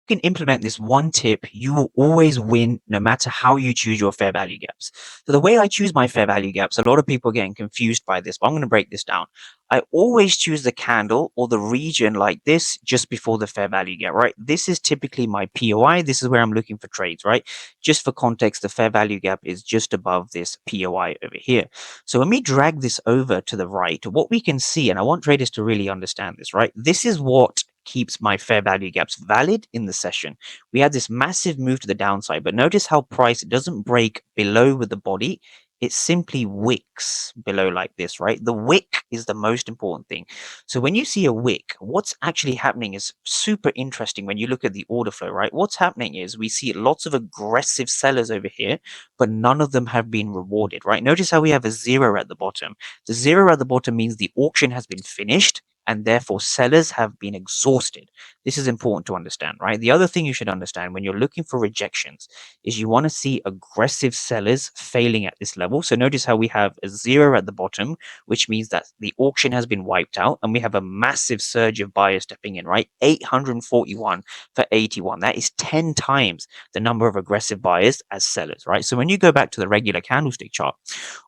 can implement this one tip, you will always win no matter how you choose your fair value gaps. So the way I choose my fair value gaps, a lot of people are getting confused by this, but I'm going to break this down. I always choose the candle or the region like this just before the fair value gap, right? This is typically my POI. This is where I'm looking for trades, right? Just for context, the fair value gap is just above this POI over here. So when we drag this over to the right, what we can see, and I want traders to really understand this, right? This is what keeps my fair value gaps valid in the session. We had this massive move to the downside, but notice how price doesn't break below with the body. It simply wicks below like this, right? The wick is the most important thing. So when you see a wick, what's actually happening is super interesting when you look at the order flow, right? What's happening is we see lots of aggressive sellers over here, but none of them have been rewarded, right? Notice how we have a zero at the bottom. The zero at the bottom means the auction has been finished and therefore sellers have been exhausted. This is important to understand, right? The other thing you should understand when you're looking for rejections is you want to see aggressive sellers failing at this level. So notice how we have a zero at the bottom, which means that the auction has been wiped out and we have a massive surge of buyers stepping in, right? 841 for 81. That is 10 times the number of aggressive buyers as sellers, right? So when you go back to the regular candlestick chart,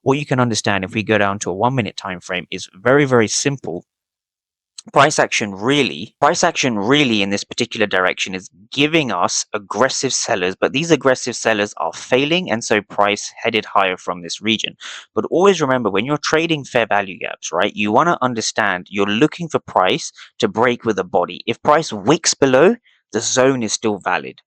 what you can understand if we go down to a 1 minute time frame is very, very simple. Price action really in this particular direction is giving us aggressive sellers, but these aggressive sellers are failing, and so price headed higher from this region. But always remember, when you're trading fair value gaps, right, you want to understand you're looking for price to break with a body. If price wicks below, the zone is still valid.